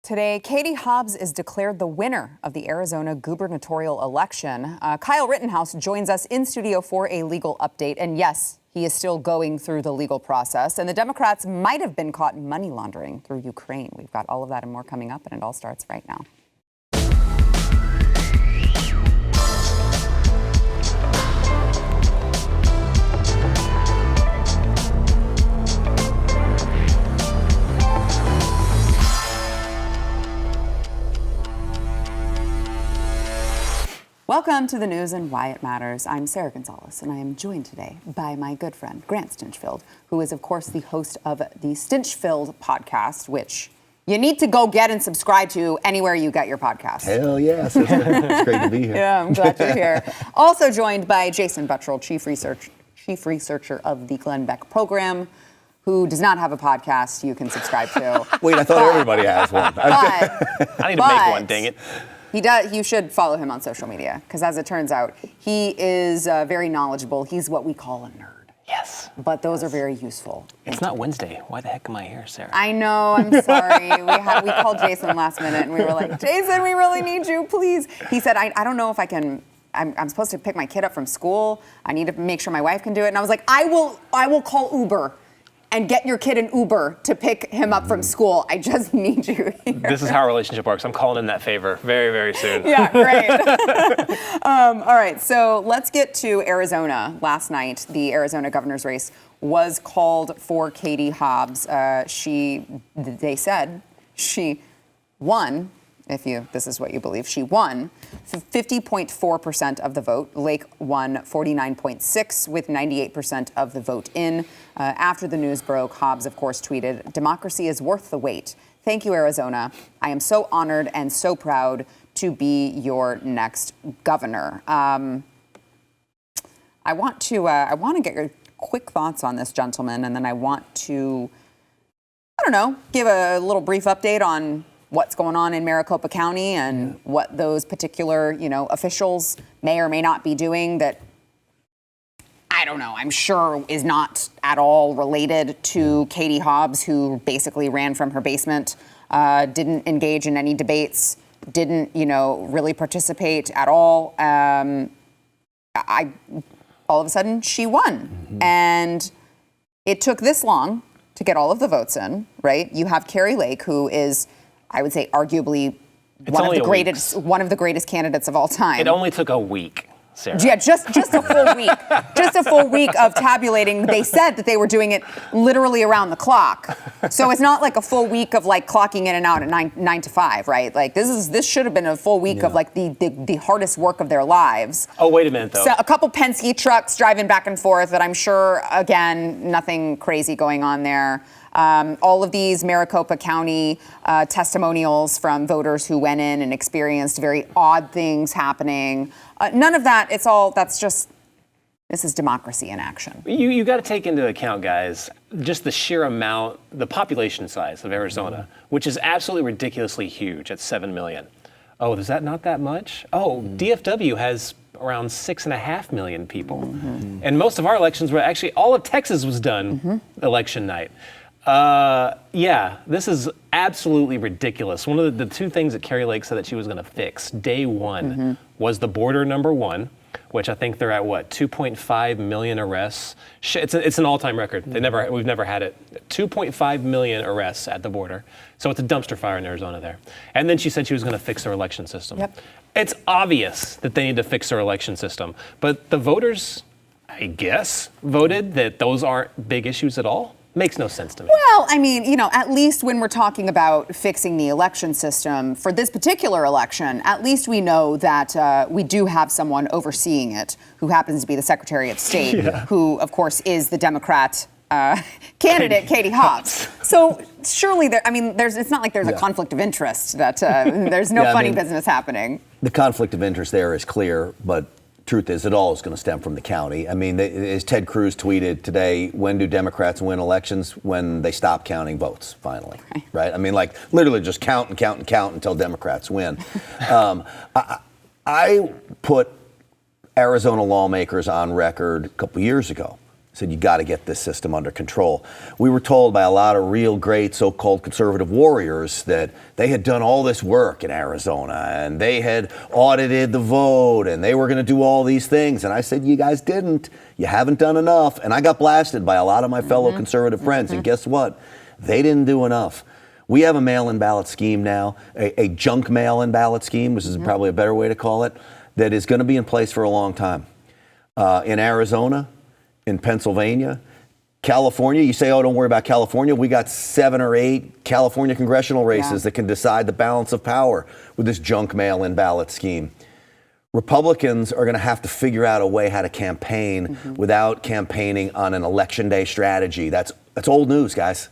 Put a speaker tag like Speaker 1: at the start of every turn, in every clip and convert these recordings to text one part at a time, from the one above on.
Speaker 1: Today, Katie Hobbs is declared the winner of the Arizona gubernatorial election. Kyle Rittenhouse joins us in studio for a legal update. And yes, he is still going through the legal process. And the Democrats might have been caught money laundering through Ukraine. We've got all of that and more coming up, and it all starts right now. Welcome to the news and why it matters. I'm Sarah Gonzalez, and I am joined today by my good friend, Grant Stinchfield, who is, of course, the host of the Stinchfield podcast, which you need to go get and subscribe to anywhere you get your podcast.
Speaker 2: Hell yes. It's great to be here.
Speaker 1: Yeah, I'm glad you're here. Also joined by Jason Buttrill, chief researcher of the Glenn Beck program, who does not have a podcast you can subscribe to.
Speaker 2: Wait, I thought everybody has one.
Speaker 3: I need to make one, dang it.
Speaker 1: He does. You should follow him on social media because, as it turns out, he is very knowledgeable. He's what we call a nerd.
Speaker 3: Yes.
Speaker 1: But those are very useful.
Speaker 3: It's not Wednesday. Why the heck am I here, Sarah?
Speaker 1: I know. I'm sorry. We called Jason last minute and we were like, Jason, we really need you, please. He said, I don't know if I can. I'm supposed to pick my kid up from school. I need to make sure my wife can do it. And I was like, I will call Uber and get your kid an Uber to pick him up from school. I just need you here.
Speaker 3: This is how our relationship works. I'm calling in that favor very, very soon.
Speaker 1: Yeah, great. All right, so let's get to Arizona. Last night, the Arizona governor's race was called for Katie Hobbs. They said she won. This is what you believe, she won 50.4% of the vote. Lake won 49.6% with 98% of the vote in. After the news broke, Hobbs, of course, tweeted, "Democracy is worth the wait. Thank you, Arizona. I am so honored and so proud to be your next governor." I want to get your quick thoughts on this, gentleman, and then I want to, give a little brief update on what's going on in Maricopa County and what those particular, officials may or may not be doing that, I'm sure is not at all related to Katie Hobbs, who basically ran from her basement, didn't engage in any debates, didn't, really participate at all. All of a sudden, she won. Mm-hmm. And it took this long to get all of the votes in, right? You have Kari Lake, who is, I would say, arguably one of the greatest candidates of all time.
Speaker 3: It only took a week, Sarah.
Speaker 1: Yeah, just a full week. Just a full week of tabulating. They said that they were doing it literally around the clock. So it's not like a full week of clocking in and out at 9 to 5, right? This should have been a full week of the hardest work of their lives.
Speaker 3: Oh, wait a minute though.
Speaker 1: So a couple Penske trucks driving back and forth, but I'm sure, again, nothing crazy going on there. All of these Maricopa County testimonials from voters who went in and experienced very odd things happening. None of that. This is democracy in action.
Speaker 3: You got to take into account, guys, just the sheer amount, the population size of Arizona, which is absolutely ridiculously huge at 7 million. Oh, is that not that much? Oh, DFW has around 6.5 million people. Mm-hmm. And most of our elections were actually, all of Texas was done election night. This is absolutely ridiculous. One of the two things that Kari Lake said that she was going to fix day one was the border, number one, which I think they're at 2.5 million arrests. It's an all-time record. We've never had it. 2.5 million arrests at the border. So it's a dumpster fire in Arizona there. And then she said she was going to fix their election system. Yep. It's obvious that they need to fix their election system, but the voters, I guess, voted that those aren't big issues at all. Makes no sense to me.
Speaker 1: Well, at least when we're talking about fixing the election system for this particular election, at least we know that we do have someone overseeing it who happens to be the Secretary of State, who, of course, is the Democrat candidate, Katie Hobbs. So surely, it's not like there's a conflict of interest, that there's no funny business happening.
Speaker 2: The conflict of interest there is clear, but truth is, it all is going to stem from the county. As Ted Cruz tweeted today, when do Democrats win elections? When they stop counting votes, finally, right? Literally just count and count and count until Democrats win. I put Arizona lawmakers on record a couple years ago said, you got to get this system under control. We were told by a lot of real great so-called conservative warriors that they had done all this work in Arizona and they had audited the vote and they were going to do all these things. And I said, you guys didn't. You haven't done enough. And I got blasted by a lot of my fellow conservative friends. And guess what? They didn't do enough. We have a mail-in ballot scheme now, a junk mail-in ballot scheme, which is probably a better way to call it, that is going to be in place for a long time. In Arizona, in Pennsylvania, California, you say, oh, don't worry about California. We got 7 or 8 California congressional races that can decide the balance of power with this junk mail-in ballot scheme. Republicans are going to have to figure out a way how to campaign without campaigning on an election day strategy. That's old news, guys.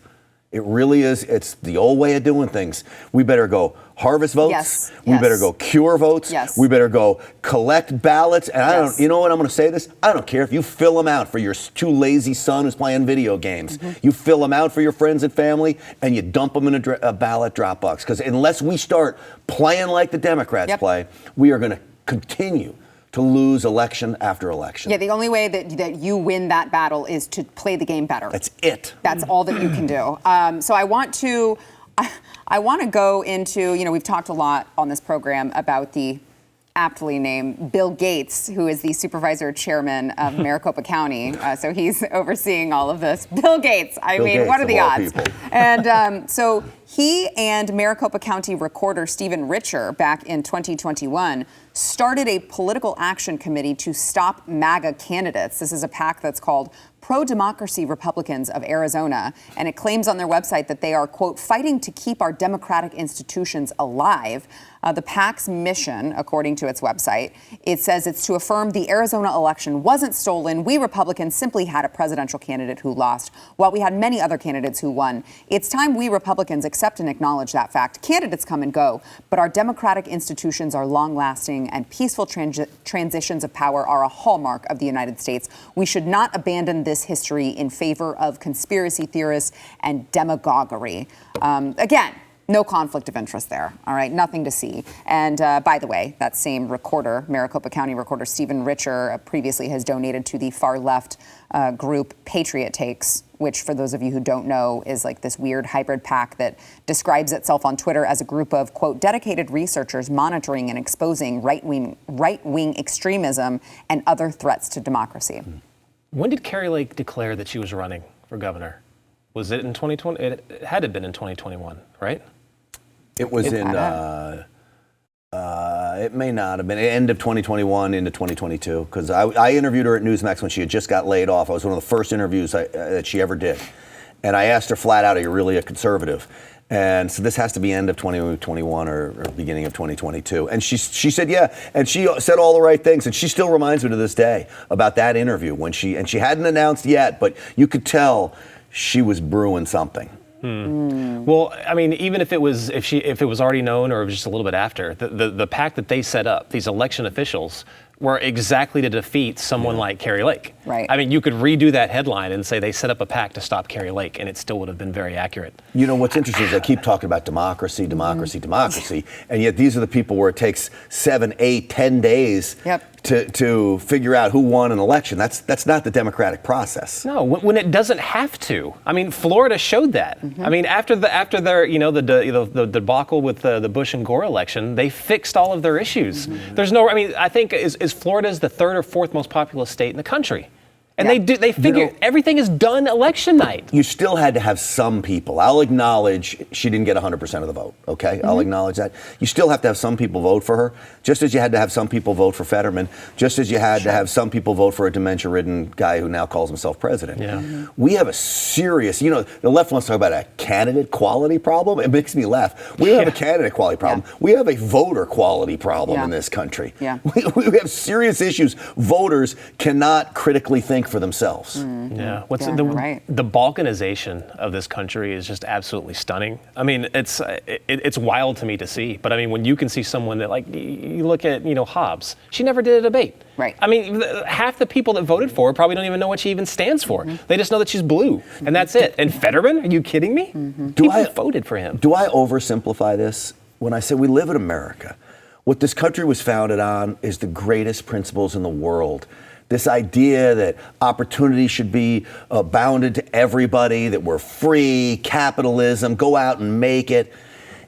Speaker 2: It really is. It's the old way of doing things. We better go harvest votes.
Speaker 1: Yes.
Speaker 2: We better go cure votes.
Speaker 1: Yes.
Speaker 2: We better go collect ballots. And I don't, you know what, I'm going to say this? I don't care if you fill them out for your too lazy son who's playing video games. You fill them out for your friends and family and you dump them in a ballot drop box. Because unless we start playing like the Democrats play, we are going to continue to lose election after election.
Speaker 1: Yeah, the only way that you win that battle is to play the game better.
Speaker 2: That's it.
Speaker 1: That's all that you can do. So I want to go into, we've talked a lot on this program about the aptly named Bill Gates, who is the supervisor chairman of Maricopa County. So he's overseeing all of this. Bill Gates, Bill Gates, what are the odds? And so he and Maricopa County recorder Stephen Richer back in 2021 started a political action committee to stop MAGA candidates. This is a PAC that's called Pro-Democracy Republicans of Arizona, and it claims on their website that they are, quote, fighting to keep our democratic institutions alive. The PAC's mission, according to its website, it says it's to affirm the Arizona election wasn't stolen. We Republicans simply had a presidential candidate who lost, while we had many other candidates who won. It's time we Republicans accept and acknowledge that fact. Candidates come and go, but our democratic institutions are long-lasting, and peaceful transitions of power are a hallmark of the United States. We should not abandon this history in favor of conspiracy theorists and demagoguery. Again, no conflict of interest there, all right? Nothing to see. And by the way, that same recorder, Maricopa County recorder Stephen Richer, previously has donated to the far-left group Patriot Takes, which, for those of you who don't know, is like this weird hybrid PAC that describes itself on Twitter as a group of, quote, dedicated researchers monitoring and exposing right-wing extremism and other threats to democracy.
Speaker 3: When did Kari Lake declare that she was running for governor? Was it in 2020? It had to have been in 2021, right?
Speaker 2: It was it may not have been end of 2021 into 2022, because I interviewed her at Newsmax when she had just got laid off. I was one of the first interviews that she ever did. And I asked her flat out, are you really a conservative? And so this has to be end of 2021 or beginning of 2022. And she said, yeah. And she said all the right things. And she still reminds me to this day about that interview when she hadn't announced yet, but you could tell she was brewing something.
Speaker 3: Well, I mean, even if it was already known or it was just a little bit after, the PAC that they set up, these election officials, were exactly to defeat someone like Kari Lake.
Speaker 1: Right.
Speaker 3: I mean, you could redo that headline and say they set up a PAC to stop Kari Lake, and it still would have been very accurate.
Speaker 2: You know, what's interesting is they keep talking about democracy, and yet these are the people where it takes 7, 8, 10 days to figure out who won an election. That's not the democratic process.
Speaker 3: No, when it doesn't have to. I mean, Florida showed that. I mean, after their the debacle with the Bush and Gore election, they fixed all of their issues. There's no. I mean, I think is Florida's the 3rd or 4th most populous state in the country. And they figure everything is done election night.
Speaker 2: You still had to have some people. I'll acknowledge she didn't get 100% of the vote, okay? I'll acknowledge that. You still have to have some people vote for her, just as you had to have some people vote for Fetterman, just as you had to have some people vote for a dementia-ridden guy who now calls himself president.
Speaker 3: Yeah.
Speaker 2: We have a serious, the left wants to talk about a candidate quality problem. It makes me laugh. We don't have a candidate quality problem. We have a voter quality problem in this country.
Speaker 1: Yeah.
Speaker 2: We have serious issues. Voters cannot critically think for themselves.
Speaker 3: Yeah. The balkanization of this country is just absolutely stunning. I mean, it's wild to me to see. But I mean, when you can see someone that, like, you look at, Hobbs, she never did a debate.
Speaker 1: Right.
Speaker 3: I mean, half the people that voted for her probably don't even know what she even stands for. They just know that she's blue, and that's it. And Fetterman, are you kidding me? People voted for him.
Speaker 2: Do I oversimplify this when I say we live in America? What this country was founded on is the greatest principles in the world. This idea that opportunity should be bounded to everybody, that we're free, capitalism, go out and make it.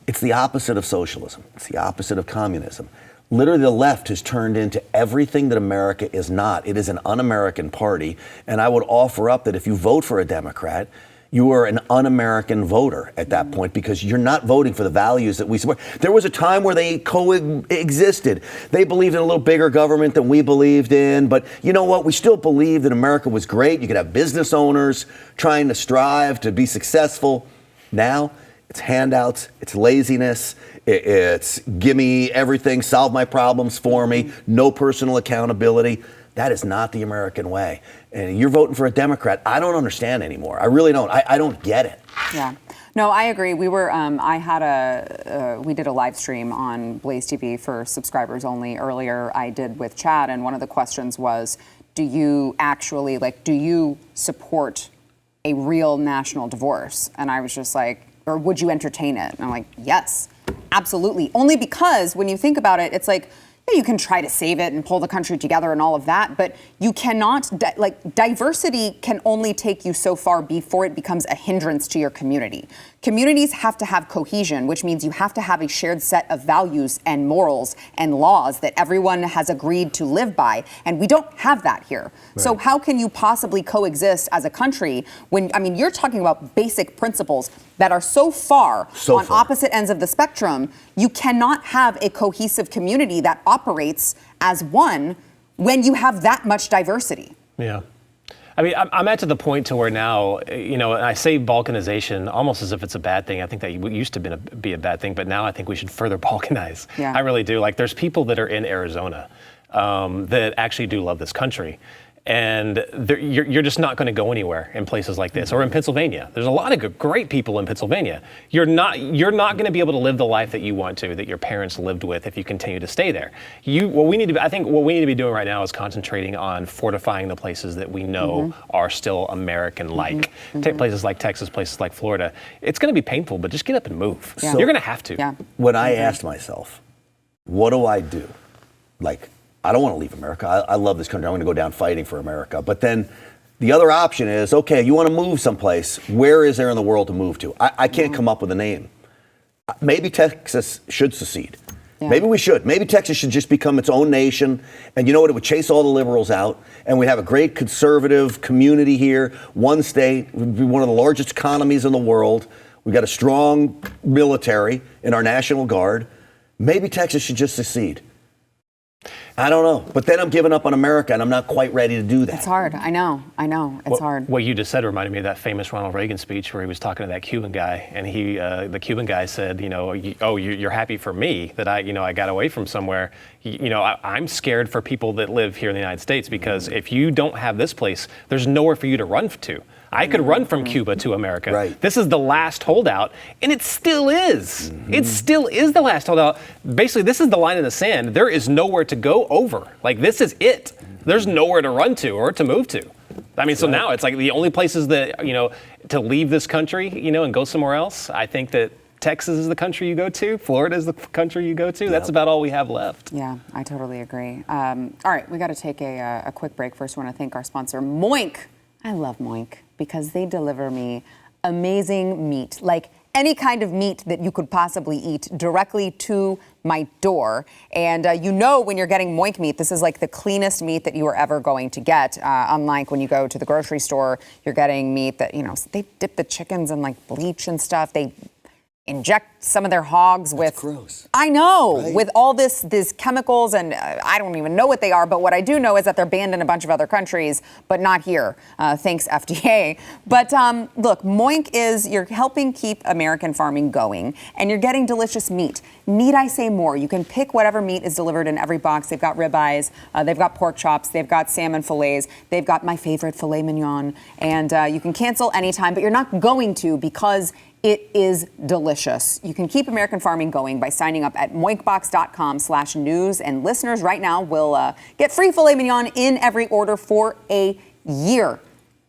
Speaker 2: It's the opposite of socialism. It's the opposite of communism. Literally, the left has turned into everything that America is not. It is an un-American party. And I would offer up that if you vote for a Democrat, you are an un-American voter at that point, because you're not voting for the values that we support. There was a time where they coexisted. They believed in a little bigger government than we believed in. But you know what? We still believed that America was great. You could have business owners trying to strive to be successful. Now, it's handouts, it's laziness, it's give me everything, solve my problems for me, no personal accountability. That is not the American way. And you're voting for a Democrat. I don't understand anymore. I really don't. I don't get it.
Speaker 1: Yeah. No, I agree. We were, we did a live stream on BlazeTV for subscribers only earlier. I did with Chad, and one of the questions was, do you support a real national divorce? And I was just like, or would you entertain it? And I'm like, yes, absolutely. Only because when you think about it, it's like, you can try to save it and pull the country together and all of that, but you cannot, diversity can only take you so far before it becomes a hindrance to your community. Communities have to have cohesion, which means you have to have a shared set of values and morals and laws that everyone has agreed to live by, and we don't have that here. Right. So how can you possibly coexist as a country when, you're talking about basic principles that are so far on opposite ends of the spectrum? You cannot have a cohesive community that operates as one when you have that much diversity.
Speaker 3: Yeah. I'm at to the point to where now, and I say balkanization almost as if it's a bad thing. I think that used to be a bad thing, but now I think we should further balkanize. Yeah. I really do. There's people that are in Arizona that actually do love this country. And you're just not going to go anywhere in places like this, or in Pennsylvania. There's a lot of great people in Pennsylvania. You're not going to be able to live the life that you want to, that your parents lived with, if you continue to stay there. What we need to be doing right now is concentrating on fortifying the places that we know are still American-like. Take places like Texas, places like Florida. It's going to be painful, but just get up and move. Yeah. So you're going to have to. Yeah.
Speaker 2: When I asked myself, what do I do? I don't want to leave America. I love this country. I'm going to go down fighting for America. But then the other option is, okay, you want to move someplace. Where is there in the world to move to? I can't come up with a name. Maybe Texas should secede. Yeah. Maybe we should. Maybe Texas should just become its own nation. And you know what? It would chase all the liberals out. And we'd have a great conservative community here. One state. We'd be one of the largest economies in the world. We've got a strong military in our National Guard. Maybe Texas should just secede. I don't know. But then I'm giving up on America, and I'm not quite ready to do that.
Speaker 1: It's hard. I know. It's hard.
Speaker 3: What you just said reminded me of that famous Ronald Reagan speech where he was talking to that Cuban guy, and the Cuban guy said, you're happy for me that I got away from somewhere. I'm scared for people that live here in the United States, because if you don't have this place, there's nowhere for you to run to. I could run from Cuba to America. Right. This is the last holdout, and it still is. It still is the last holdout. Basically, this is the line in the sand. There is nowhere to go over. This is it. There's nowhere to run to or to move to. So now it's the only places that, to leave this country, and go somewhere else. I think that Texas is the country you go to. Florida is the country you go to. Yep. That's about all we have left.
Speaker 1: Yeah, I totally agree. All right, we got to take a quick break. First, I want to thank our sponsor, Moink. I love Moink because they deliver me amazing meat, like any kind of meat that you could possibly eat, directly to my door. And when you're getting Moink meat, this is the cleanest meat that you are ever going to get. Unlike when you go to the grocery store, you're getting meat that, they dip the chickens in bleach and stuff. They inject some of their hogs with.
Speaker 2: That's gross.
Speaker 1: I know, right? With all these chemicals, and I don't even know what they are, but what I do know is that they're banned in a bunch of other countries, but not here. Thanks, FDA. But look, Moink you're helping keep American farming going, and you're getting delicious meat. Need I say more? You can pick whatever meat is delivered in every box. They've got ribeyes, they've got pork chops, they've got salmon fillets, they've got my favorite filet mignon, and you can cancel anytime, but you're not going to, because it is delicious. You can keep American farming going by signing up at moinkbox.com/news. And listeners right now will get free filet mignon in every order for a year.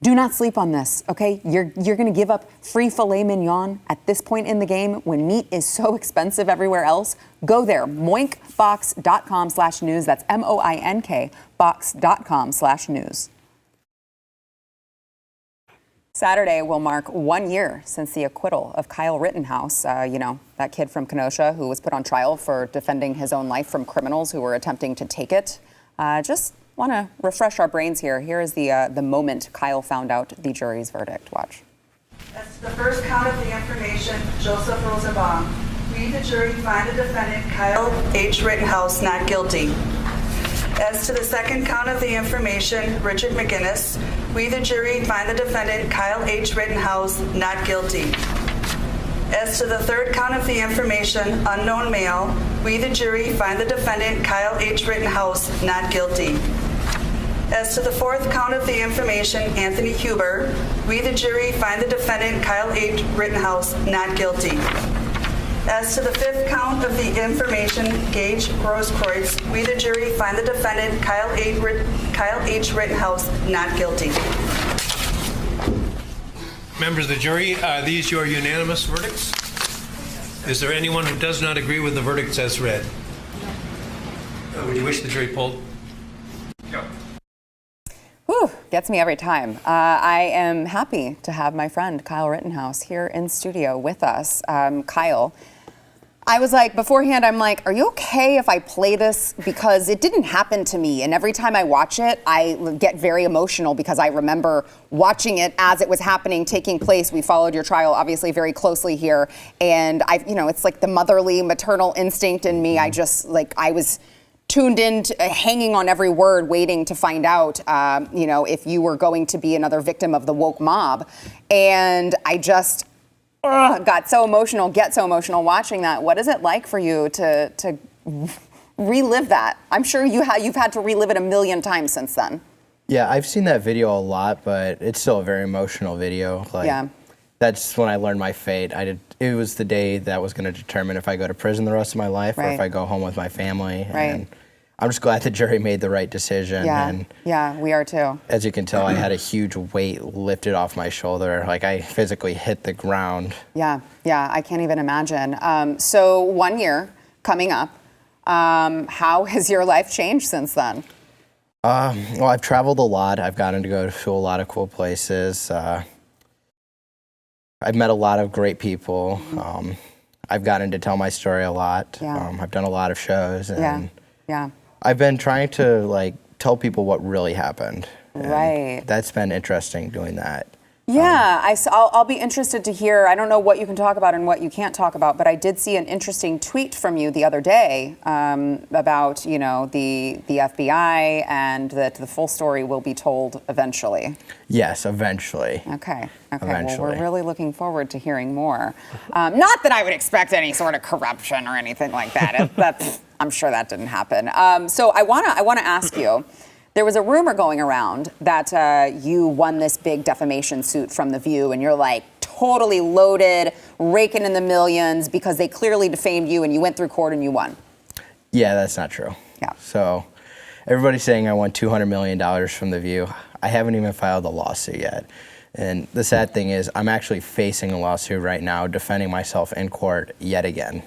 Speaker 1: Do not sleep on this, okay? You're going to give up free filet mignon at this point in the game when meat is so expensive everywhere else? Go there, moinkbox.com/news. That's MOINK box.com/news. Saturday will mark 1 year since the acquittal of Kyle Rittenhouse, that kid from Kenosha who was put on trial for defending his own life from criminals who were attempting to take it. Just want to refresh our brains here. Here is the moment Kyle found out the jury's verdict. Watch.
Speaker 4: As to the first count of the information, Joseph Rosenbaum, we, the jury, find the defendant Kyle H. Rittenhouse not guilty. As to the second count of the information, Richard McGinnis, we, the jury, find the defendant Kyle H. Rittenhouse not guilty. As to the third count of the information, unknown male, we, the jury, find the defendant Kyle H. Rittenhouse not guilty. As to the fourth count of the information, Anthony Huber, we, the jury, find the defendant Kyle H. Rittenhouse not guilty. As to the fifth count of the information, Gage Grosskreutz, we, the jury, find the defendant Kyle H. Rittenhouse not guilty.
Speaker 5: Members of the jury, are these your unanimous verdicts? Is there anyone who does not agree with the verdicts as read? Would you wish the jury polled? No.
Speaker 1: Whew, gets me every time. I am happy to have my friend Kyle Rittenhouse here in studio with us. Kyle, I was like, beforehand, I'm like, are you okay if I play this? Because it didn't happen to me. And every time I watch it, I get very emotional because I remember watching it as it was happening, taking place. We followed your trial, obviously, very closely here. And it's like the motherly, maternal instinct in me. I was tuned in, hanging on every word, waiting to find out, if you were going to be another victim of the woke mob. And I just get so emotional watching that. What is it like for you to relive that? I'm sure you've had to relive it a million times since then.
Speaker 6: Yeah, I've seen that video a lot, but it's still a very emotional video. That's when I learned my fate. It was the day that was going to determine if I go to prison the rest of my life or if I go home with my family.
Speaker 1: Right.
Speaker 6: And I'm just glad the jury made the right decision.
Speaker 1: Yeah, we are too.
Speaker 6: As you can tell, I had a huge weight lifted off my shoulder. Like, I physically hit the ground.
Speaker 1: Yeah, I can't even imagine. So 1 year coming up, how has your life changed since then?
Speaker 6: Well, I've traveled a lot. I've gotten to go to a lot of cool places. I've met a lot of great people. I've gotten to tell my story a lot. I've done a lot of shows. And I've been trying to tell people what really happened.
Speaker 1: Right.
Speaker 6: That's been interesting doing that.
Speaker 1: Yeah, I'll be interested to hear. I don't know what you can talk about and what you can't talk about, but I did see an interesting tweet from you the other day about the FBI, and that the full story will be told eventually.
Speaker 6: Yes, eventually.
Speaker 1: Okay.
Speaker 6: Eventually.
Speaker 1: Well, we're really looking forward to hearing more. Not that I would expect any sort of corruption or anything like that. I'm sure that didn't happen. So I wanna ask you. There was a rumor going around that you won this big defamation suit from The View, and you're totally loaded, raking in the millions because they clearly defamed you, and you went through court and you won.
Speaker 6: Yeah, that's not true.
Speaker 1: Yeah.
Speaker 6: So everybody's saying I won $200 million from The View. I haven't even filed a lawsuit yet. And the sad thing is I'm actually facing a lawsuit right now, defending myself in court yet again.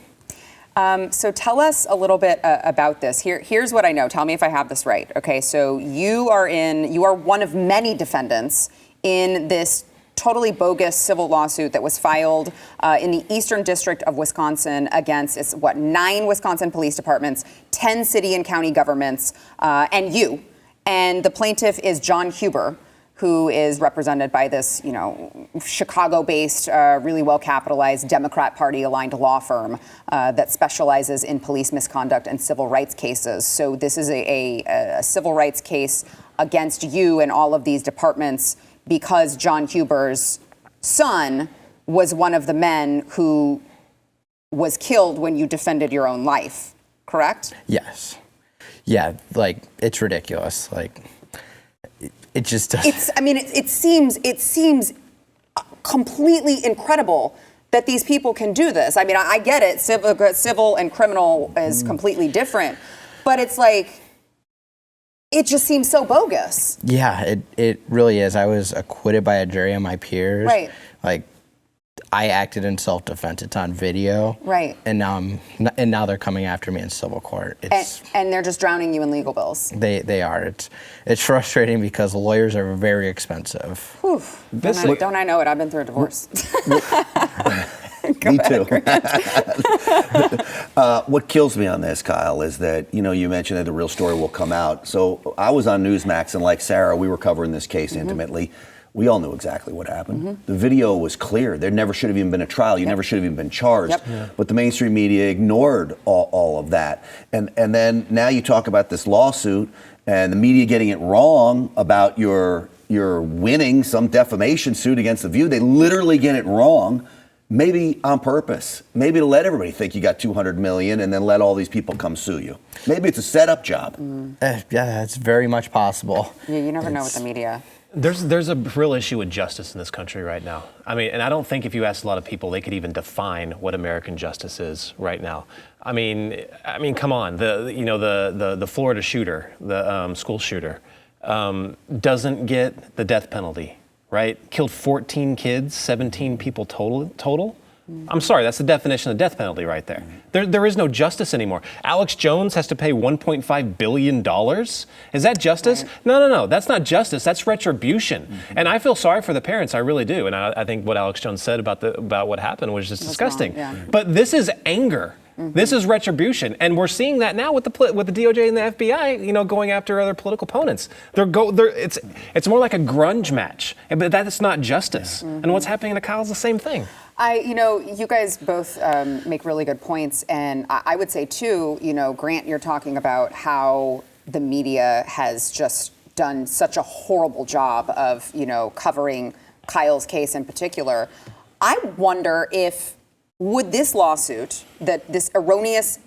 Speaker 1: So tell us a little bit about this. Here's what I know. Tell me if I have this right. Okay, so you are one of many defendants in this totally bogus civil lawsuit that was filed in the Eastern District of Wisconsin against 9 Wisconsin police departments, 10 city and county governments, and you. And the plaintiff is John Huber, who is represented by this, Chicago-based, really well-capitalized Democrat Party-aligned law firm that specializes in police misconduct and civil rights cases. So this is a civil rights case against you and all of these departments because John Huber's son was one of the men who was killed when you defended your own life, correct?
Speaker 6: Yes. Yeah, it's ridiculous. It just doesn't.
Speaker 1: It seems completely incredible that these people can do this. I get it. Civil and criminal is completely different, but it's it just seems so bogus.
Speaker 6: Yeah, it really is. I was acquitted by a jury of my peers.
Speaker 1: Right.
Speaker 6: Like, I acted in self-defense. It's on video.
Speaker 1: Right.
Speaker 6: And now they're coming after me in civil court.
Speaker 1: And they're just drowning you in legal bills.
Speaker 6: They are. It's frustrating because lawyers are very expensive.
Speaker 1: Whew. Don't I know it? I've been through a divorce.
Speaker 2: Me too. What kills me on this, Kyle, is that, you mentioned that the real story will come out. So I was on Newsmax, and like Sarah, we were covering this case intimately. We all knew exactly what happened. The video was clear. There never should have even been a trial. You never should have even been charged. But the mainstream media ignored all of that. And then now you talk about this lawsuit and the media getting it wrong about your winning some defamation suit against The View. They literally get it wrong. Maybe on purpose. Maybe to let everybody think you got $200 million and then let all these people come sue you. Maybe it's a setup job.
Speaker 6: Yeah, that's very much possible.
Speaker 1: Yeah, you never know with the media.
Speaker 3: There's a real issue with justice in this country right now. I mean, and I don't think if you ask a lot of people, they could even define what American justice is right now. I mean, come on. The Florida shooter, the school shooter, doesn't get the death penalty. Right? Killed 14 kids, 17 people total. I'm sorry, that's the definition of death penalty right there. There is no justice anymore. Alex Jones has to pay $1.5 billion. Is that justice? Right. No, that's not justice. That's retribution. And I feel sorry for the parents, I really do. And I think what Alex Jones said about what happened was just disgusting. But this is anger. This is retribution, and we're seeing that now with the DOJ and the FBI, going after other political opponents. It's more like a grunge match, but that's not justice. And what's happening to Kyle's the same thing.
Speaker 1: You guys both make really good points, and I would say too, Grant, you're talking about how the media has just done such a horrible job of, covering Kyle's case in particular. I wonder if would this lawsuit, this erroneous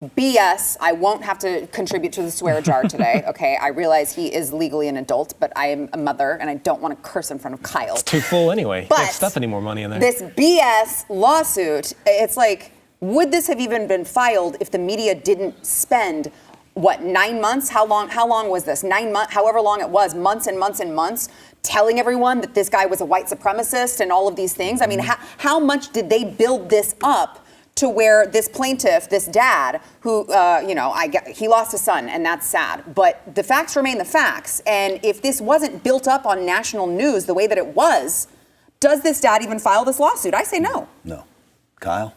Speaker 1: BS, I won't have to contribute to the swear jar today, okay? I realize he is legally an adult, but I am a mother, and I don't want to curse in front of Kyle.
Speaker 3: It's too full anyway.
Speaker 1: But
Speaker 3: you can't stuff any more money in there.
Speaker 1: This BS lawsuit, it's like, would this have even been filed if the media didn't spend, 9 months? How long was this? 9 months, however long it was, months and months and months, telling everyone that this guy was a white supremacist and all of these things. I mean, how much did they build this up to where this plaintiff, this dad, who, he lost a son, and that's sad. But the facts remain the facts. And if this wasn't built up on national news the way that it was, does this dad even file this lawsuit? I say no.
Speaker 2: No. Kyle?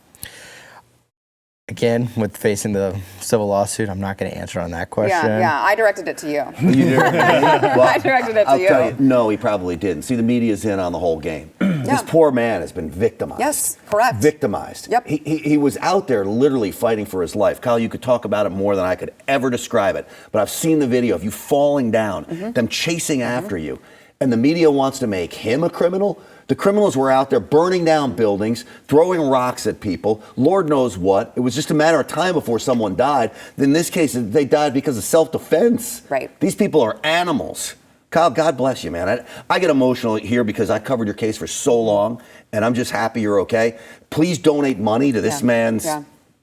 Speaker 6: Again, with facing the civil lawsuit, I'm not going to answer on that question.
Speaker 1: Yeah, I directed it to you.
Speaker 2: You did? Well,
Speaker 1: I directed it to you.
Speaker 2: I'll tell you, no, he probably didn't. See, the media's in on the whole game. This poor man has been victimized.
Speaker 1: Yes, correct.
Speaker 2: Victimized.
Speaker 1: Yep.
Speaker 2: He was out there literally fighting for his life. Kyle, you could talk about it more than I could ever describe it. But I've seen the video of you falling down, them chasing after you. And the media wants to make him a criminal. The criminals were out there burning down buildings, throwing rocks at people, Lord knows what. It was just a matter of time before someone died. In this case, they died because of self-defense.
Speaker 1: Right.
Speaker 2: These people are animals. Kyle, God bless you, man. I get emotional here because I covered your case for so long, and I'm just happy you're okay. Please donate money to this man's...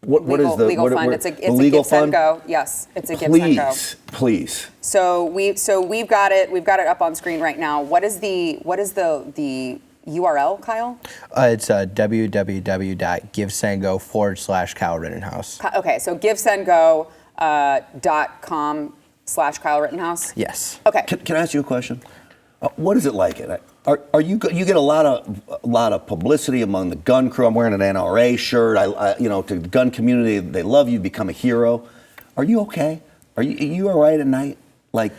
Speaker 2: What is the
Speaker 1: legal fund? It's a
Speaker 2: legal
Speaker 1: give, send,
Speaker 2: fund?
Speaker 1: go. Yes, it's a give, send, go.
Speaker 2: Please.
Speaker 1: So we've got it. We've got it up on screen right now. What is the URL, Kyle?
Speaker 6: It's www.givesendgo/Kyle Rittenhouse.
Speaker 1: Okay, so givesendgo.com/Kyle Rittenhouse.
Speaker 6: Yes.
Speaker 1: Okay.
Speaker 2: Can I ask you a question? What is it like? Are you get a lot of publicity among the gun crew? I'm wearing an NRA shirt. To the gun community, they love you. Become a hero. Are you okay? Are you all right at night? Like,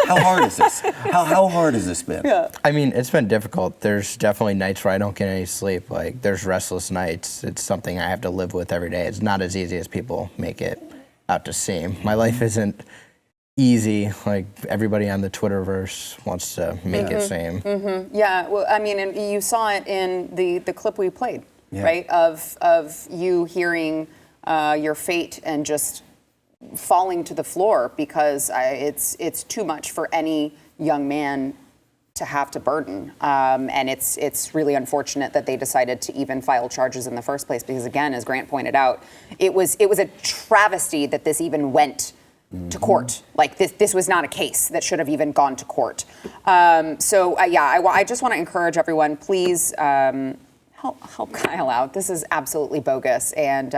Speaker 2: how hard is this? How hard has this been?
Speaker 1: Yeah.
Speaker 6: I mean, it's been difficult. There's definitely nights where I don't get any sleep. Like, there's restless nights. It's something I have to live with every day. It's not as easy as people make it out to seem. My life isn't easy, like everybody on the Twitterverse wants to make it seem.
Speaker 1: Yeah, well, I mean, and you saw it in the clip we played, right? Of you hearing your fate and just falling to the floor because it's too much for any young man to have to burden. And it's really unfortunate that they decided to even file charges in the first place because, again, as Grant pointed out, it was a travesty that this even went to court. Like this was not a case that should have even gone to court. I just want to encourage everyone, please help Kyle out. This is absolutely bogus, and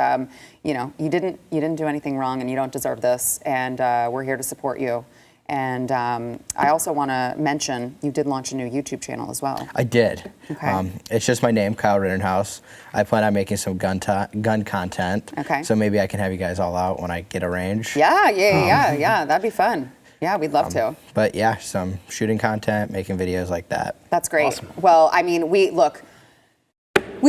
Speaker 1: you didn't do anything wrong, and you don't deserve this. And we're here to support you. And I also want to mention you did launch a new YouTube channel as well.
Speaker 6: I did.
Speaker 1: Okay.
Speaker 6: It's just my name, Kyle Rittenhouse. I plan on making some gun content.
Speaker 1: Okay.
Speaker 6: So maybe I can have you guys all out when I get a range.
Speaker 1: Yeah. That'd be fun. Yeah, we'd love to.
Speaker 6: But yeah, some shooting content, making videos like that.
Speaker 1: That's great.
Speaker 3: Awesome.
Speaker 1: Well, I mean, we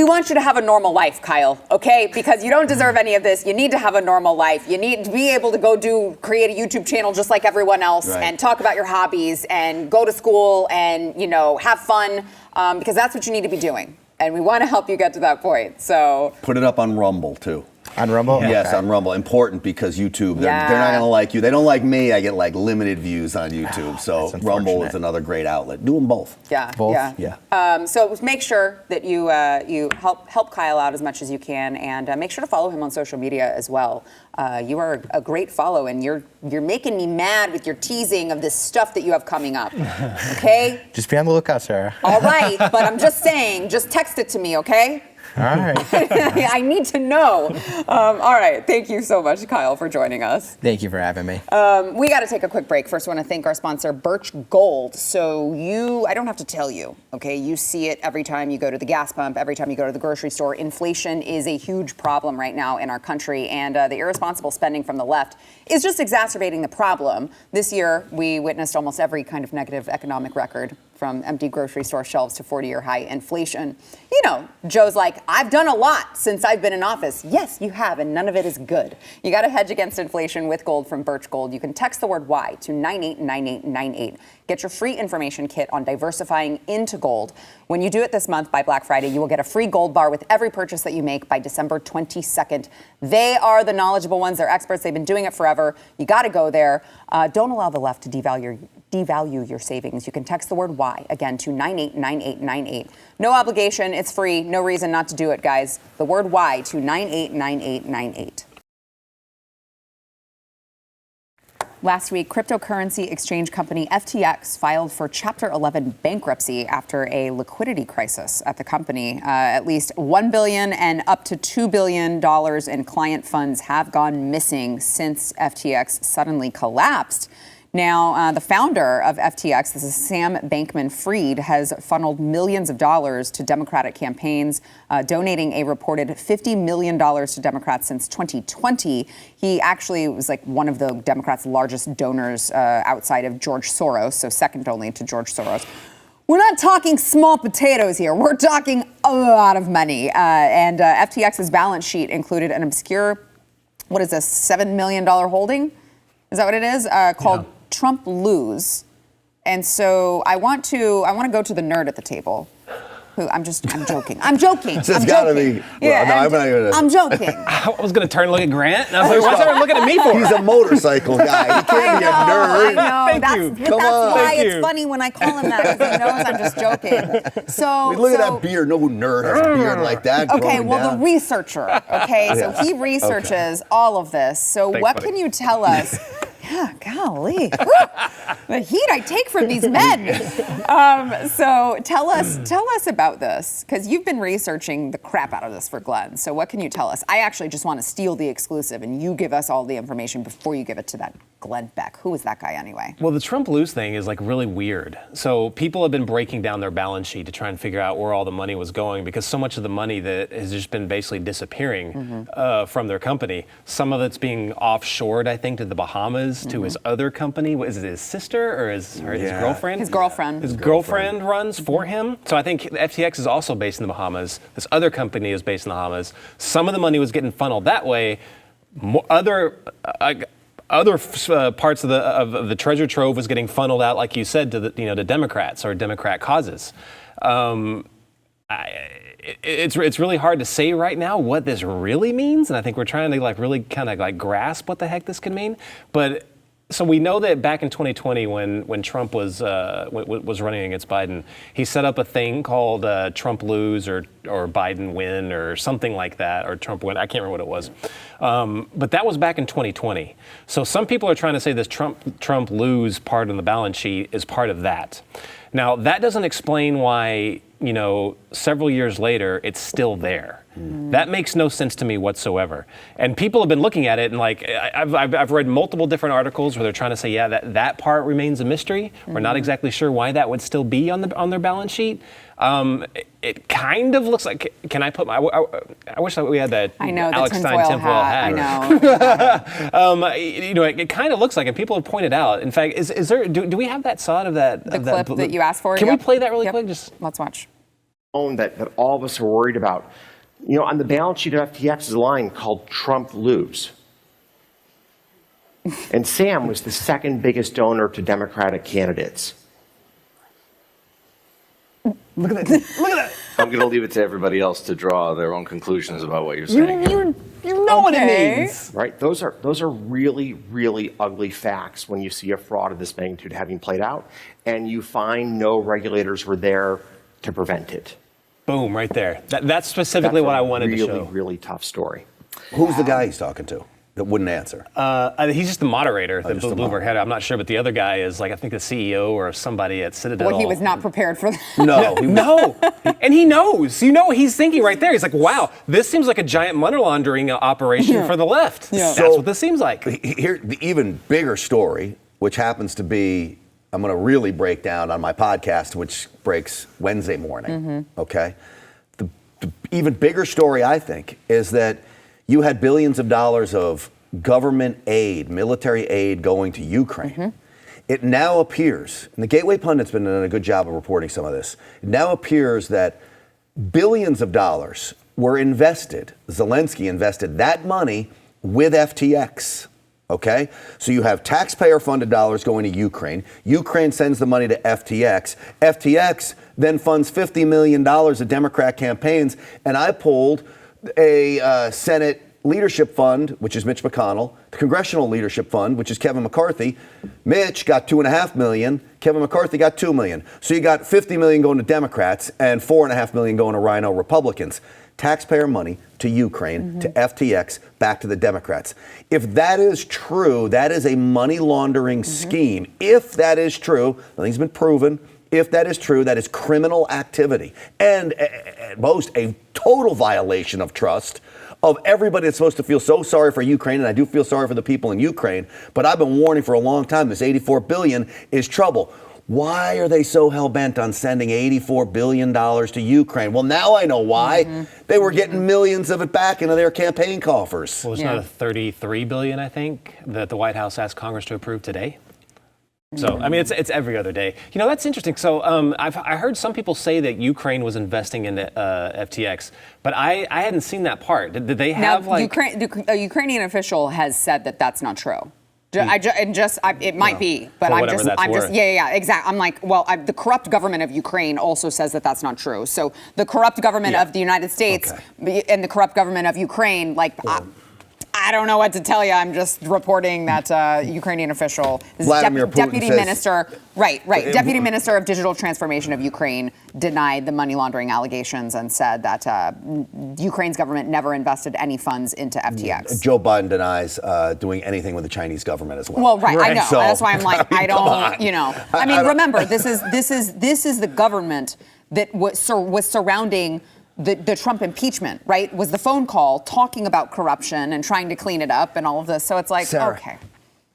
Speaker 1: want you to have a normal life, Kyle, okay? Because you don't deserve any of this. You need to have a normal life. You need to be able to create a YouTube channel just like everyone else,
Speaker 2: right,
Speaker 1: and talk about your hobbies and go to school and, have fun, because that's what you need to be doing. And we want to help you get to that point. So
Speaker 2: put it up on Rumble, too.
Speaker 6: On Rumble?
Speaker 2: Yes,
Speaker 6: Okay.
Speaker 2: on Rumble. Important because YouTube, they're not going to like you. They don't like me. I get limited views on YouTube. So
Speaker 6: That's
Speaker 2: Rumble
Speaker 6: unfortunate.
Speaker 2: is another great outlet. Do them both.
Speaker 1: yeah,
Speaker 6: Both?
Speaker 1: yeah. So make sure that you help Kyle out as much as you can, and make sure to follow him on social media as well. You are a great follow, and you're making me mad with your teasing of this stuff that you have coming up. Okay?
Speaker 6: Just be on the lookout, Sarah.
Speaker 1: All right, but I'm just saying, just text it to me, okay?
Speaker 6: All right.
Speaker 1: I need to know. All right, thank you so much, Kyle, for joining us.
Speaker 6: Thank you for having me.
Speaker 1: We got to take a quick break. First, I want to thank our sponsor, Birch Gold. So I don't have to tell you, okay? You see it every time you go to the gas pump, every time you go to the grocery store. Inflation is a huge problem right now in our country, and the irresponsible spending from the left is just exacerbating the problem. This year, we witnessed almost every kind of negative economic record, from empty grocery store shelves to 40-year high inflation. Joe's like, I've done a lot since I've been in office. Yes, you have, and none of it is good. You got to hedge against inflation with gold from Birch Gold. You can text the word Y to 989898. Get your free information kit on diversifying into gold. When you do it this month by Black Friday, you will get a free gold bar with every purchase that you make by December 22nd. They are the knowledgeable ones. They're experts. They've been doing it forever. You got to go there. Don't allow the left to devalue your savings. You can text the word Y, again, to 989898. No obligation. It's free. No reason not to do it, guys. The word Y to 989898. Last week, cryptocurrency exchange company FTX filed for Chapter 11 bankruptcy after a liquidity crisis at the company. At least $1 billion and up to $2 billion in client funds have gone missing since FTX suddenly collapsed. Now, the founder of FTX, this is Sam Bankman-Fried, has funneled millions of dollars to Democratic campaigns, donating a reported $50 million to Democrats since 2020. He actually was one of the Democrats' largest donors outside of George Soros, so second only to George Soros. We're not talking small potatoes here. We're talking a lot of money. And FTX's balance sheet included an obscure, $7 million holding? Is that what it is? Called Trump Lose. And so I want to go to the nerd at the table. I'm joking. I'm joking.
Speaker 2: It's gotta be.
Speaker 1: I'm joking.
Speaker 3: I was going to turn and look at Grant, and I was like, what's everyone looking at me for?
Speaker 2: He's a motorcycle guy. He can't be a nerd.
Speaker 1: I know.
Speaker 3: Thank you.
Speaker 1: That's
Speaker 2: Come on.
Speaker 1: why
Speaker 3: Thank
Speaker 1: it's
Speaker 3: you.
Speaker 1: funny when I call him that, because he knows I'm just joking. So
Speaker 2: Look at that beard. No nerd has a beard like that.
Speaker 1: Okay,
Speaker 2: growing
Speaker 1: well,
Speaker 2: down.
Speaker 1: the researcher, okay? So he researches all of this. So
Speaker 3: Thanks,
Speaker 1: what
Speaker 3: buddy.
Speaker 1: can you tell us? Yeah, golly. The heat I take from these men. So tell us about this, because you've been researching the crap out of this for Glenn. So what can you tell us? I actually just want to steal the exclusive, and you give us all the information before you give it to that Glenn Beck. Who is that guy anyway?
Speaker 3: Well, the Trump lose thing is really weird. So people have been breaking down their balance sheet to try and figure out where all the money was going, because so much of the money that has just been basically disappearing from their company. Some of it's being offshored, I think, to the Bahamas, to his other company. Is it his sister or his girlfriend?
Speaker 1: His girlfriend.
Speaker 3: His girlfriend runs for him. So I think FTX is also based in the Bahamas. This other company is based in the Bahamas. Some of the money was getting funneled that way. Other parts of the treasure trove was getting funneled out, like you said, to to Democrats or Democrat causes. It's really hard to say right now what this really means, and I think we're trying to really kind of grasp what the heck this could mean. But So we know that back in 2020, when Trump was running against Biden, he set up a thing called Trump lose or Biden win or something like that, or Trump win. I can't remember what it was, but that was back in 2020. So some people are trying to say this Trump lose part on the balance sheet is part of that. Now that doesn't explain why, several years later it's still there. That makes no sense to me whatsoever. And people have been looking at it, and I've read multiple different articles where they're trying to say, that part remains a mystery. We're not exactly sure why that would still be on their balance sheet. It kind of looks like. Can I put my? I wish that we had that.
Speaker 1: I know
Speaker 3: Alex
Speaker 1: the
Speaker 3: Stein
Speaker 1: tinfoil hat.
Speaker 3: I know. It kind of looks like, and people have pointed out. In fact, is there? Do we have that shot of that?
Speaker 1: The clip that you asked for.
Speaker 3: Can we play that really quick? Just
Speaker 1: let's watch.
Speaker 7: That all of us are worried about. On the balance sheet of FTX is a line called Trump lose. And Sam was the second biggest donor to Democratic candidates.
Speaker 3: look at that! Look at that!
Speaker 8: I'm going to leave it to everybody else to draw their own conclusions about what you're saying.
Speaker 3: You know what it means,
Speaker 7: right? Those are really, really ugly facts when you see a fraud of this magnitude having played out, and you find no regulators were there to prevent it.
Speaker 3: Boom, right there. That's specifically what I wanted to show.
Speaker 7: Really, really tough story.
Speaker 2: Who's the guy he's talking to that wouldn't answer?
Speaker 3: He's just the moderator that Bloomberg had. I'm not sure, but the other guy is I think the CEO or somebody at Citadel.
Speaker 1: Well, he was not prepared for that.
Speaker 3: No. And he knows. He's thinking right there. He's like, wow, this seems like a giant money laundering operation for the left. Yeah. That's what this seems like.
Speaker 2: Here, the even bigger story, which happens to be, I'm going to really break down on my podcast, which breaks Wednesday morning, okay? The even bigger story, I think, is that you had billions of dollars of government aid, military aid going to Ukraine. It now appears, and the Gateway Pundit's been doing a good job of reporting some of this, it now appears that billions of dollars were invested, Zelensky invested that money with FTX. Okay, so you have taxpayer-funded dollars going to Ukraine. Ukraine sends the money to FTX. FTX then funds $50 million of Democrat campaigns. And I pulled a Senate Leadership Fund, which is Mitch McConnell, the Congressional Leadership Fund, which is Kevin McCarthy. Mitch got $2.5 million. Kevin McCarthy got $2 million. So you got $50 million going to Democrats and $4.5 million going to Rhino Republicans. Taxpayer money to Ukraine, to FTX, back to the Democrats. If that is true, that is a money laundering scheme. If that is true, nothing's been proven. If that is true, that is criminal activity. And at most, a total violation of trust of everybody that's supposed to feel so sorry for Ukraine, and I do feel sorry for the people in Ukraine, but I've been warning for a long time, this $84 billion is trouble. Why are they so hell-bent on sending $84 billion to Ukraine? Well, now I know why. They were getting millions of it back into their campaign coffers.
Speaker 3: Well, there's another $33 billion, I think, that the White House asked Congress to approve today. So, I mean, it's every other day. That's interesting. So I heard some people say that Ukraine was investing in FTX, but I hadn't seen that part. Did they have
Speaker 1: a Ukrainian official has said that that's not true. It might be, but I'm just, exactly. I'm like, well, the corrupt government of Ukraine also says that that's not true. So the corrupt government of the United States and the corrupt government of Ukraine, I don't know what to tell you. I'm just reporting that Ukrainian official, Deputy Minister of Digital Transformation of Ukraine, denied the money laundering allegations and said that Ukraine's government never invested any funds into FTX.
Speaker 2: Joe Biden denies doing anything with the Chinese government as well.
Speaker 1: Well, right. I know. So, that's why I'm like, I don't. I mean, remember, this is the government that was surrounding the Trump impeachment, right? Was the phone call talking about corruption and trying to clean it up and all of this. So it's like,
Speaker 2: Sarah,
Speaker 1: okay.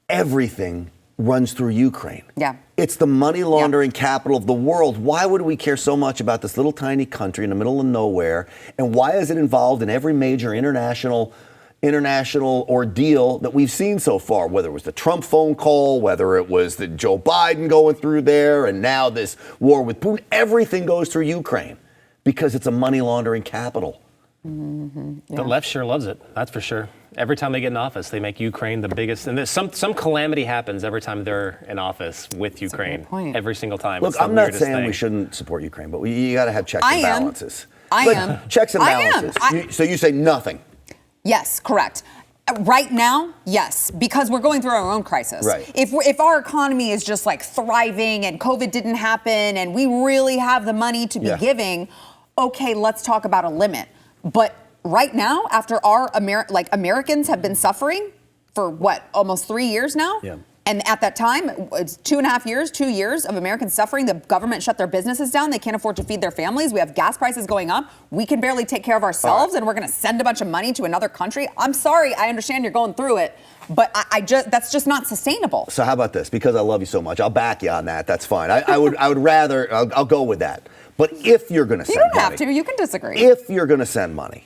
Speaker 2: Everything runs through Ukraine.
Speaker 1: Yeah.
Speaker 2: It's the money laundering capital of the world. Why would we care so much about this little tiny country in the middle of nowhere? And why is it involved in every major international ordeal that we've seen so far, whether it was the Trump phone call, whether it was the Joe Biden going through there, and now this war with Putin? Everything goes through Ukraine because it's a money laundering capital.
Speaker 3: The left sure loves it, that's for sure. Every time they get in office, they make Ukraine the biggest. And there's some calamity happens every time they're in office with Ukraine. Every single time.
Speaker 2: Look, I'm not saying we shouldn't support Ukraine, but you got to have checks and balances.
Speaker 1: I am.
Speaker 2: Checks and balances. So you say nothing.
Speaker 1: Yes, correct. Right now, yes, because we're going through our own crisis.
Speaker 2: Right.
Speaker 1: If our economy is just like thriving and COVID didn't happen and we really have the money to be giving, okay, let's talk about a limit. But right now, after our Americans have been suffering for what, almost 3 years now?
Speaker 2: Yeah.
Speaker 1: And at that time, it's 2 years of Americans suffering. The government shut their businesses down. They can't afford to feed their families. We have gas prices going up. We can barely take care of ourselves, and we're going to send a bunch of money to another country. I'm sorry. I understand you're going through it, but that's just not sustainable.
Speaker 2: So how about this? Because I love you so much, I'll back you on that. That's fine. I would rather, I'll go with that. But if you're going to send money.
Speaker 1: You don't have to. You can disagree.
Speaker 2: If you're going to send money,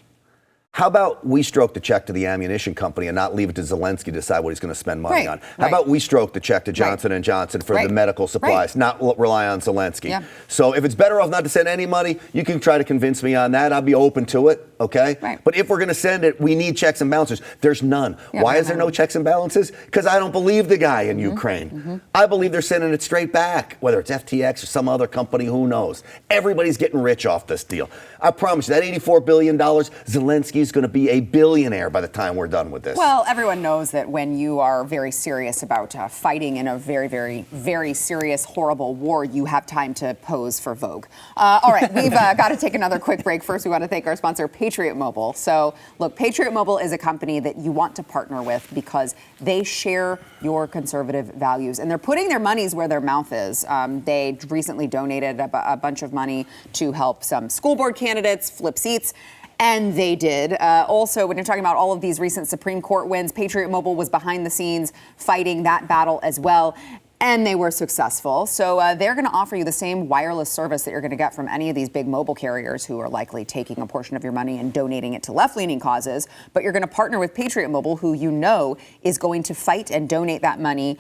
Speaker 2: how about we stroke the check to the ammunition company and not leave it to Zelensky to decide what he's going to spend money on? How about we stroke the check to Johnson & Johnson for the medical supplies, not rely on Zelensky? Yeah. So if it's better off not to send any money, you can try to convince me on that. I'll be open to it, okay?
Speaker 1: Right.
Speaker 2: But if we're going to send it, we need checks and balances. There's none. Why is there no checks and balances? Because I don't believe the guy in Ukraine. I believe they're sending it straight back, whether it's FTX or some other company, who knows? Everybody's getting rich off this deal. I promise you, that $84 billion, Zelensky's going to be a billionaire by the time we're done with this.
Speaker 1: Well, everyone knows that when you are very serious about fighting in a very, very, very serious, horrible war, you have time to pose for Vogue. All right, we've got to take another quick break. First, we want to thank our sponsor, Patriot Mobile. So, look, Patriot Mobile is a company that you want to partner with because they share your conservative values, and they're putting their monies where their mouth is. They recently donated a bunch of money to help some school board candidates flip seats. And they did. Also, when you're talking about all of these recent Supreme Court wins, Patriot Mobile was behind the scenes fighting that battle as well. And they were successful. So they're going to offer you the same wireless service that you're going to get from any of these big mobile carriers who are likely taking a portion of your money and donating it to left-leaning causes. But you're going to partner with Patriot Mobile, who you know is going to fight and donate that money,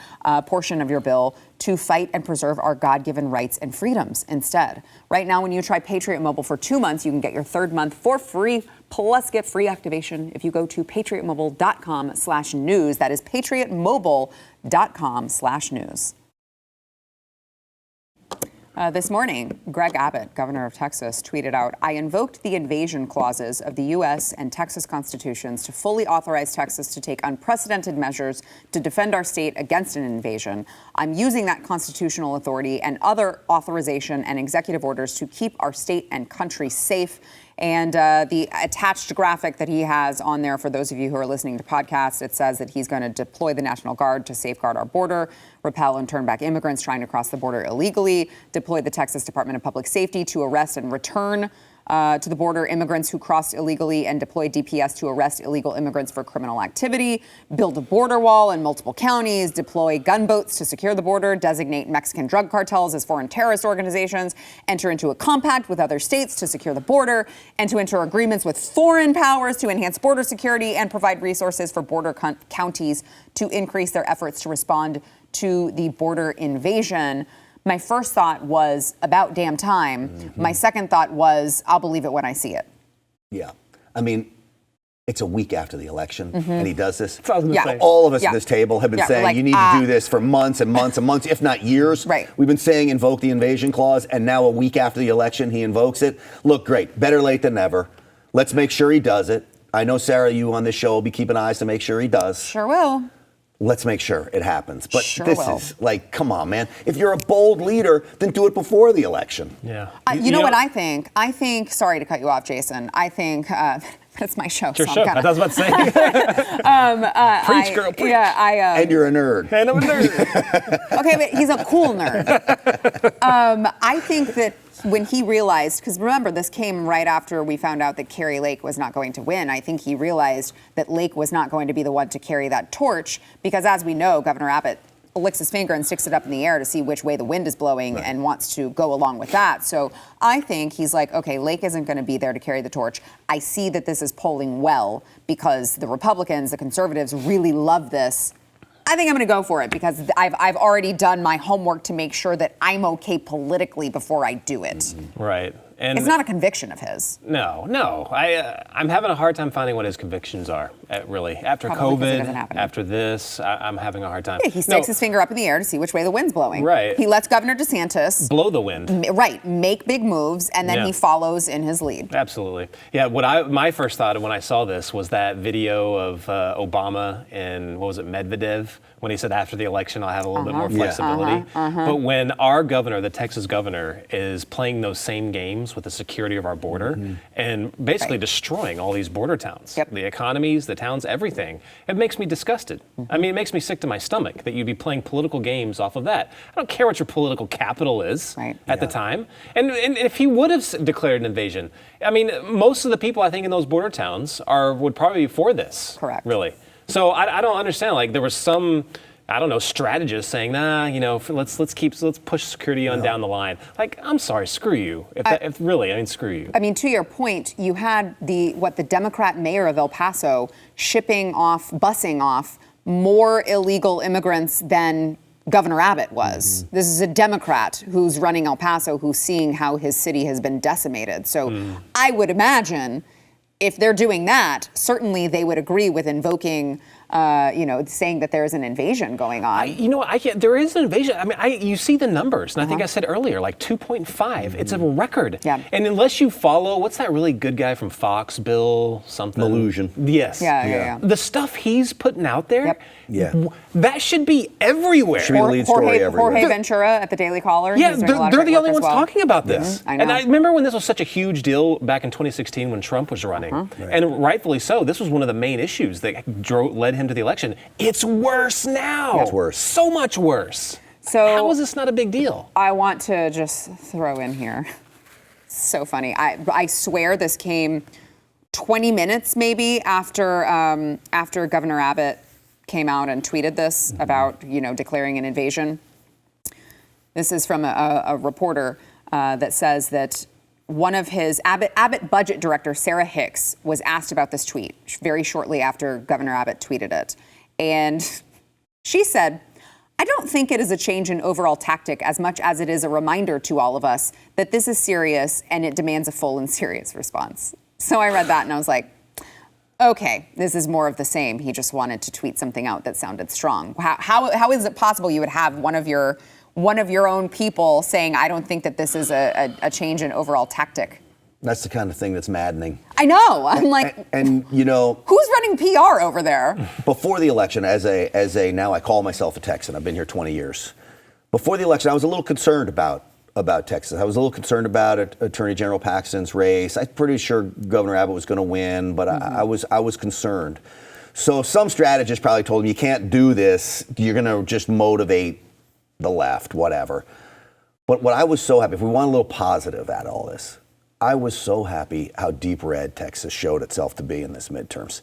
Speaker 1: portion of your bill, to fight and preserve our God-given rights and freedoms instead. Right now, when you try Patriot Mobile for 2 months, you can get your third month for free, plus get free activation if you go to patriotmobile.com/news. That is patriotmobile.com/news. This morning, Greg Abbott, governor of Texas, tweeted out, "I invoked the invasion clauses of the U.S. and Texas constitutions to fully authorize Texas to take unprecedented measures to defend our state against an invasion. I'm using that constitutional authority and other authorization and executive orders to keep our state and country safe." And the attached graphic that he has on there, for those of you who are listening to podcasts, it says that he's going to deploy the National Guard to safeguard our border, repel and turn back immigrants trying to cross the border illegally, deploy the Texas Department of Public Safety to arrest and return to the border immigrants who crossed illegally, and deploy DPS to arrest illegal immigrants for criminal activity, build a border wall in multiple counties, deploy gunboats to secure the border, designate Mexican drug cartels as foreign terrorist organizations, enter into a compact with other states to secure the border, and to enter agreements with foreign powers to enhance border security and provide resources for border counties to increase their efforts to respond to the border invasion. My first thought was, about damn time. My second thought was, I'll believe it when I see it.
Speaker 2: Yeah. I mean, it's a week after the election, and he does this.
Speaker 3: That's what I was gonna say.
Speaker 2: All of us at this table have been saying, you need to do this for months and months and months, if not years.
Speaker 1: Right.
Speaker 2: We've been saying invoke the invasion clause, and now a week after the election, he invokes it. Look, great. Better late than never. Let's make sure he does it. I know, Sarah, you on this show will be keeping eyes to make sure he does.
Speaker 1: Sure will.
Speaker 2: Let's make sure it happens. But
Speaker 1: Sure
Speaker 2: this
Speaker 1: will.
Speaker 2: is like, come on, man. If you're a bold leader, then do it before the election.
Speaker 3: Yeah.
Speaker 1: You know what I think? I think, sorry to cut you off, Jason. I think, it's my show.
Speaker 3: It's your
Speaker 1: so
Speaker 3: show.
Speaker 1: I'm kinda,
Speaker 3: I was about to say. Preach, girl, preach.
Speaker 1: Yeah,
Speaker 2: And you're a nerd.
Speaker 3: And I'm a nerd.
Speaker 1: okay, but he's a cool nerd. I think that when he realized, because remember, this came right after we found out that Kari Lake was not going to win. I think he realized that Lake was not going to be the one to carry that torch, because as we know, Governor Abbott licks his finger and sticks it up in the air to see which way the wind is blowing and wants to go along with that. So I think he's like, okay, Lake isn't going to be there to carry the torch. I see that this is polling well because the Republicans, the conservatives really love this. I think I'm going to go for it because I've already done my homework to make sure that I'm okay politically before I do it.
Speaker 3: Right. And
Speaker 1: it's not a conviction of his.
Speaker 3: No. I'm having a hard time finding what his convictions are, really. After
Speaker 1: Probably 'cause it doesn't
Speaker 3: COVID,
Speaker 1: happen.
Speaker 3: after this, I'm having a hard time.
Speaker 1: Yeah, he sticks his finger up in the air to see which way the wind's blowing.
Speaker 3: Right.
Speaker 1: He lets Governor DeSantis
Speaker 3: blow the wind.
Speaker 1: Right, make big moves, and then he follows in his lead.
Speaker 3: Absolutely. Yeah, my first thought when I saw this was that video of Obama and, what was it, Medvedev, when he said after the election I'll have a little bit more flexibility. But when our governor, the Texas governor, is playing those same games with the security of our border and basically destroying all these border towns, the economies, the towns, everything, it makes me disgusted. I mean, it makes me sick to my stomach that you'd be playing political games off of that. I don't care what your political capital is at the time. And if he would have declared an invasion, I mean, most of the people I think in those border towns would probably be for this.
Speaker 1: Correct.
Speaker 3: Really. So I don't understand. Like, there was some, I don't know, strategist saying, let's push security on down the line. Like, I'm sorry, screw you. Screw you.
Speaker 1: I mean, to your point, you had the Democrat mayor of El Paso busing off more illegal immigrants than Governor Abbott was. This is a Democrat who's running El Paso, who's seeing how his city has been decimated. So I would imagine if they're doing that, certainly they would agree with invoking, saying that there's an invasion going on.
Speaker 3: There is an invasion. I mean, you see the numbers, and I think I said earlier, like 2.5. It's a record.
Speaker 1: Yeah.
Speaker 3: And unless you follow, what's that really good guy from Fox, Bill something?
Speaker 2: Illusion.
Speaker 3: Yes.
Speaker 1: Yeah.
Speaker 3: The stuff he's putting out there,
Speaker 2: Yeah.
Speaker 3: that should be everywhere.
Speaker 2: Should be the lead story everywhere.
Speaker 1: Jorge Ventura at the Daily Caller.
Speaker 3: Yeah, they're the only ones talking about
Speaker 1: Mm-hmm.
Speaker 3: this.
Speaker 1: I know.
Speaker 3: And I remember when this was such a huge deal back in 2016 when Trump was running. And rightfully so. This was one of the main issues that led him to the election. It's worse now.
Speaker 2: It's worse.
Speaker 3: So much worse.
Speaker 1: So
Speaker 3: how is this not a big deal?
Speaker 1: I want to just throw in here. So funny. I swear this came 20 minutes maybe after Governor Abbott came out and tweeted this about, declaring an invasion. This is from a reporter that says that one of his Abbott budget director, Sarah Hicks, was asked about this tweet very shortly after Governor Abbott tweeted it. And she said, "I don't think it is a change in overall tactic as much as it is a reminder to all of us that this is serious and it demands a full and serious response." So I read that and I was like, okay, this is more of the same. He just wanted to tweet something out that sounded strong. How is it possible you would have one of your own people saying, "I don't think that this is a change in overall tactic"?
Speaker 2: That's the kind of thing that's maddening.
Speaker 1: I know. I'm like,
Speaker 2: and
Speaker 1: who's running PR over there?
Speaker 2: Before the election, as a now I call myself a Texan. I've been here 20 years. Before the election, I was a little concerned about Texas. I was a little concerned about Attorney General Paxton's race. I'm pretty sure Governor Abbott was going to win, but I was concerned. So some strategist probably told him, "You can't do this. You're going to just motivate the left, whatever." But what I was so happy, if we want a little positive out of all this, I was so happy how deep red Texas showed itself to be in this midterms.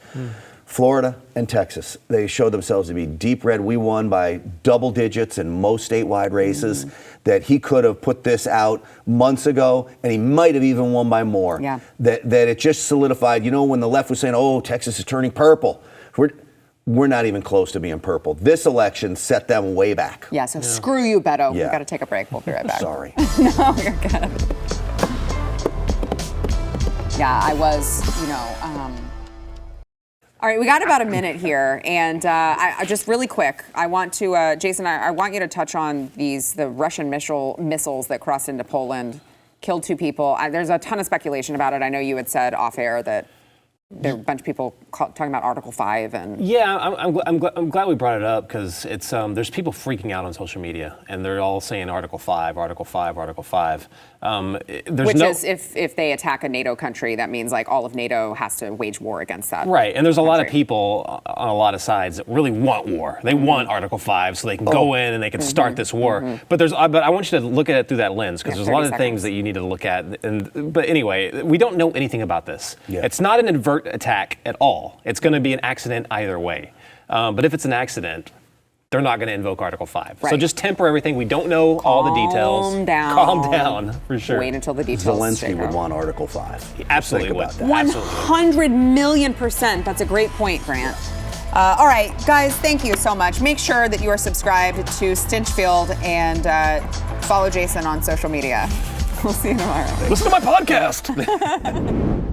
Speaker 2: Florida and Texas, they showed themselves to be deep red. We won by double digits in most statewide races. That he could have put this out months ago, and he might have even won by more.
Speaker 1: Yeah.
Speaker 2: That it just solidified. When the left was saying, "Oh, Texas is turning purple," we're not even close to being purple. This election set them way back.
Speaker 1: Yeah, so screw you, Beto.
Speaker 2: Yeah.
Speaker 1: We've got to take a break. We'll be right back.
Speaker 2: Sorry.
Speaker 1: No, you're good. Yeah, I was, all right, we got about a minute here, and I just really quick, I want to, Jason, I want you to touch on the Russian missiles that crossed into Poland, killed 2 people. There's a ton of speculation about it. I know you had said off air that there are a bunch of people talking about Article 5 and
Speaker 3: I'm glad we brought it up because it's there's people freaking out on social media and they're all saying Article 5, Article 5, Article 5.
Speaker 1: Which is if they attack a NATO country, that means like all of NATO has to wage war against that.
Speaker 3: Right, and there's a lot of people on a lot of sides that really want war. They want Article 5 so they can go in and they can start this war. But I want you to look at it through that lens because there's a lot of things that you need to look at. But anyway, we don't know anything about this. Yeah. It's not an overt attack at all. It's going to be an accident either way. But if it's an accident, they're not going to invoke Article 5. Right. So just temper everything. We don't know all the details. Calm down, for sure.
Speaker 1: Wait until the details.
Speaker 2: Zelensky would want Article 5.
Speaker 3: He absolutely would.
Speaker 1: 100 million%. That's a great point, Grant. All right, guys, thank you so much. Make sure that you are subscribed to Stinchfield and follow Jason on social media. We'll see you tomorrow.
Speaker 3: Listen to my podcast.